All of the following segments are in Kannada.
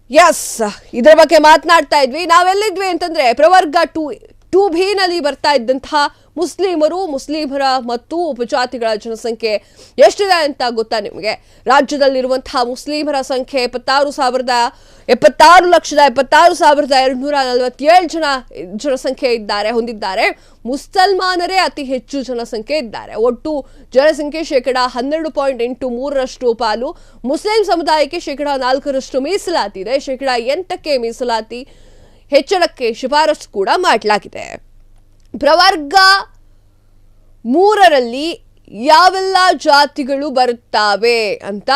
ಎಸ್, ಇದರ ಬಗ್ಗೆ ಮಾತನಾಡ್ತಾ ಇದ್ವಿ. ನಾವೆಲ್ಲಿದ್ವಿ ಅಂತಂದ್ರೆ ಪ್ರವರ್ಗ 2B ನಲ್ಲಿ ಬರ್ತಾ ಇದ್ದಂತಹ ಮುಸ್ಲಿಮರ ಮತ್ತು ಉಪಜಾತಿಗಳ ಜನಸಂಖ್ಯೆ ಎಷ್ಟಿದೆ ಅಂತ ಗೊತ್ತಾ ನಿಮಗೆ? ರಾಜ್ಯದಲ್ಲಿರುವಂತಹ ಮುಸ್ಲಿಮರ ಸಂಖ್ಯೆ 76,76,247 ಜನಸಂಖ್ಯೆ ಹೊಂದಿದ್ದಾರೆ. ಮುಸಲ್ಮಾನರೇ ಅತಿ ಹೆಚ್ಚು ಜನಸಂಖ್ಯೆ ಇದ್ದಾರೆ. ಒಟ್ಟು ಜನಸಂಖ್ಯೆ 12.83% ಪಾಲು. ಮುಸ್ಲಿಂ ಸಮುದಾಯಕ್ಕೆ 4% ಮೀಸಲಾತಿ ಇದೆ. 8% ಮೀಸಲಾತಿ ಹೆಚ್ಚಳಕ್ಕೆ ಶಿಫಾರಸು ಕೂಡ ಮಾಡಲಾಗಿದೆ. ಪ್ರವರ್ಗ 3ರಲ್ಲಿ ಯಾವೆಲ್ಲ ಜಾತಿಗಳು ಬರುತ್ತವೆ ಅಂತ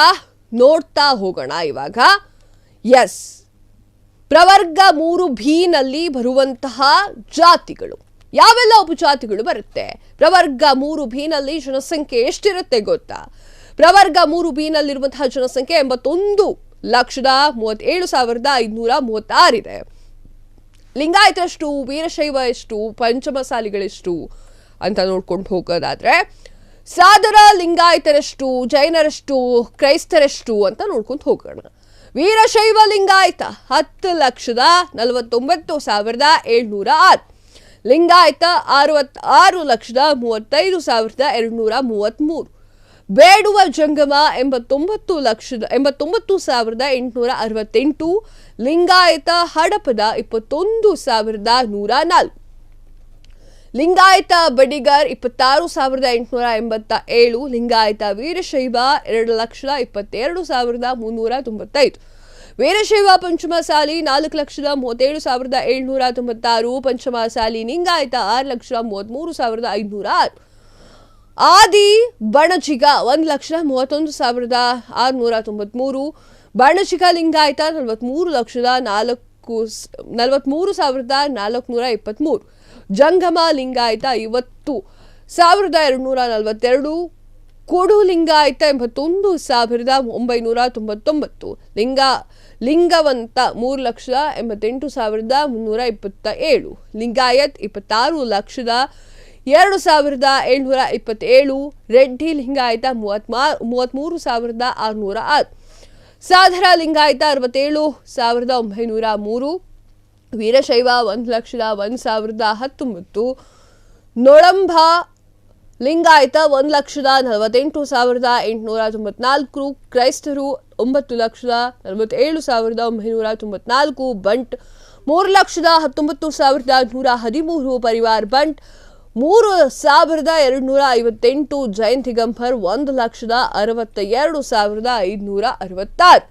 ನೋಡ್ತಾ ಹೋಗೋಣ ಇವಾಗ. ಎಸ್, ಪ್ರವರ್ಗ 3B ನಲ್ಲಿ ಬರುವಂತಹ ಜಾತಿಗಳು ಯಾವೆಲ್ಲ ಉಪಜಾತಿಗಳು ಬರುತ್ತೆ? ಪ್ರವರ್ಗ 3B ನಲ್ಲಿ ಜನಸಂಖ್ಯೆ ಎಷ್ಟಿರುತ್ತೆ ಗೊತ್ತಾ? ಪ್ರವರ್ಗ 3B ನಲ್ಲಿರುವಂತಹ ಜನಸಂಖ್ಯೆ 81,37,536 ಇದೆ. ಲಿಂಗಾಯತರಷ್ಟು, ವೀರಶೈವ ಎಷ್ಟು, ಪಂಚಮಸಾಲಿಗಳೆಷ್ಟು ಅಂತ ನೋಡ್ಕೊಂಡು ಹೋಗೋದಾದ್ರೆ ಸಾದರ ಲಿಂಗಾಯತರಷ್ಟು, ಜೈನರಷ್ಟು, ಕ್ರೈಸ್ತರಷ್ಟು ಅಂತ ನೋಡ್ಕೊಂಡು ಹೋಗೋಣ. ವೀರಶೈವ ಲಿಂಗಾಯತ 10,49,706, ಲಿಂಗಾಯತ 66,35,233, ಬೇಡುವ ಜಂಗಮ 89,868, ಲಿಂಗಾಯತ ಹಡಪದ 21,104, ಲಿಂಗಾಯತ ಬಡಿಗರ್ 26,887, ಲಿಂಗಾಯತ ವೀರಶೈವ 2,22,395, ವೀರಶೈವ ಪಂಚಮಸಾಲಿ 4,37,796, ಪಂಚಮಸಾಲಿ ಲಿಂಗಾಯತ 6,33,506, ಆದಿ ಬಣಜಿಗ 1,31,693, ಬಣಜಿಗ ಲಿಂಗಾಯತ 43,423, ಜಂಗಮ ಲಿಂಗಾಯತ 50,242, ಕೊಡು ಲಿಂಗಾಯತ 81,999, ಲಿಂಗವಂತ 3,88,327, ಲಿಂಗಾಯತ್ 26,02,727, ರೆಡ್ಡಿ ಲಿಂಗಾಯತ 33,606, ಸಾಧರ ಲಿಂಗಾಯತ 67,903, ವೀರಶೈವ 1,01,019, ನೊಳಂಬ ಲಿಂಗಾಯತ 1,48,894, ಕ್ರೈಸ್ತರು 9,47,994, ಬಂಟ್ 3,19,113, ಪರಿವಾರ್ ಬಂಟ್ 3,258, ಜೈನ್ ದಿಗಂಬರ್ 1,62,566.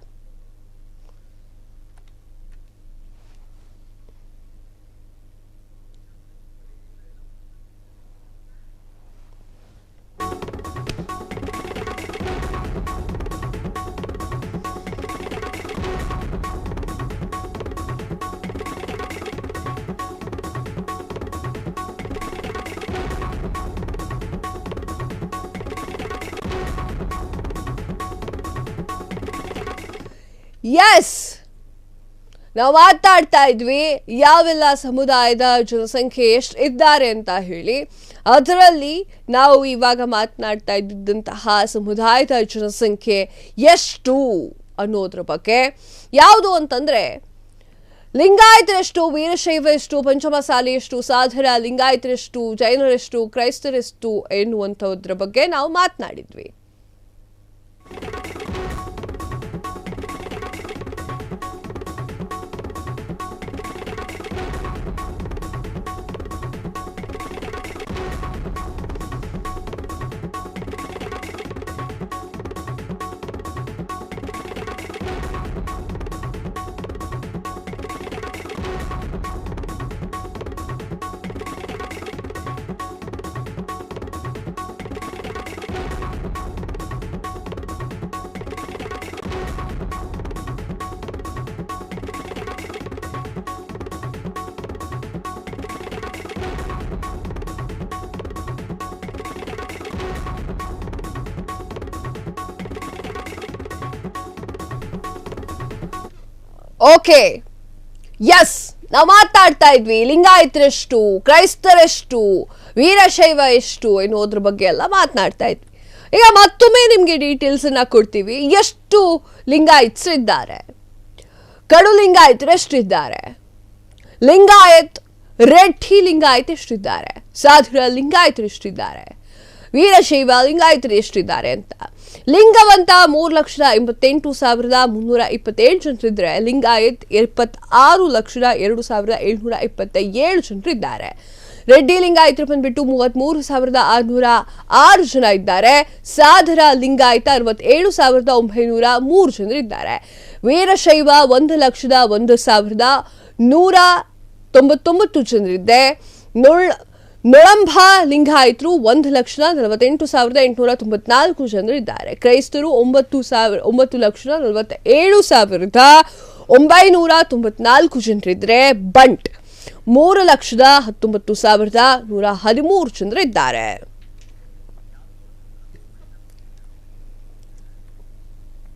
ಎಸ್, ನಾವು ಮಾತಾಡ್ತಾ ಇದ್ವಿ ಯಾವೆಲ್ಲ ಸಮುದಾಯದ ಜನಸಂಖ್ಯೆ ಎಷ್ಟು ಇದ್ದಾರೆ ಅಂತ ಹೇಳಿ. ಅದರಲ್ಲಿ ನಾವು ಇವಾಗ ಮಾತನಾಡ್ತಾ ಇದ್ದಂತಹ ಸಮುದಾಯದ ಜನಸಂಖ್ಯೆ ಎಷ್ಟು ಅನ್ನೋದ್ರ ಬಗ್ಗೆ. ಯಾವುದು ಅಂತಂದ್ರೆ ಲಿಂಗಾಯತರೆಷ್ಟು, ವೀರಶೈವ ಎಷ್ಟು, ಪಂಚಮಸಾಲಿ ಎಷ್ಟು, ಸಾಧರ ಲಿಂಗಾಯತರೆಷ್ಟು, ಜೈನರೆಷ್ಟು, ಕ್ರೈಸ್ತರೆಷ್ಟು ಎನ್ನುವಂಥದ್ರ ಬಗ್ಗೆ ನಾವು ಮಾತನಾಡಿದ್ವಿ. ಓಕೆ, ಎಸ್, ನಾವು ಮಾತಾಡ್ತಾ ಇದ್ವಿ ಲಿಂಗಾಯತರೆಷ್ಟು, ಕ್ರೈಸ್ತರೆಷ್ಟು, ವೀರಶೈವ ಎಷ್ಟು ಎನ್ನುವುದ್ರ ಬಗ್ಗೆ ಎಲ್ಲ ಮಾತನಾಡ್ತಾ ಇದ್ವಿ. ಈಗ ಮತ್ತೊಮ್ಮೆ ನಿಮಗೆ ಡೀಟೇಲ್ಸ್ ಅನ್ನ ಕೊಡ್ತೀವಿ. ಎಷ್ಟು ಲಿಂಗಾಯತರು ಇದ್ದಾರೆ? ಕಡು ಲಿಂಗಾಯತರು ಎಷ್ಟಿದ್ದಾರೆ, ಲಿಂಗಾಯತ್ ರೆಡ್ಡಿ ಲಿಂಗಾಯತ್ ಎಷ್ಟಿದ್ದಾರೆ, ಸಾಧುರ ಲಿಂಗಾಯತರು ಎಷ್ಟಿದ್ದಾರೆ, ವೀರಶೈವ ಲಿಂಗಾಯತರು ಎಷ್ಟಿದ್ದಾರೆ ಅಂತ. ಲಿಂಗವಂತ 3,58,327 ಜನರಿದ್ರೆ ಲಿಂಗಾಯತ್ 26,02,727 ಜನರಿದ್ದಾರೆ. ರೆಡ್ಡಿ ಲಿಂಗಾಯತರು ಬಂದ್ಬಿಟ್ಟು 33,606 ಜನ ಇದ್ದಾರೆ. ಸಾಧರ ಲಿಂಗಾಯತ 67,903 ಜನರಿದ್ದಾರೆ. ವೀರಶೈವ 1,01,199 ಜನರಿದ್ದೆ. ನೊಳಂಬ ಲಿಂಗಾಯತರು 1,48,894 ಜನರಿದ್ದಾರೆ. ಕ್ರೈಸ್ತರು 9,47,994 ಜನರಿದ್ರೆ. ಬಂಟ್ 3,19,113 ಜನರಿದ್ದಾರೆ.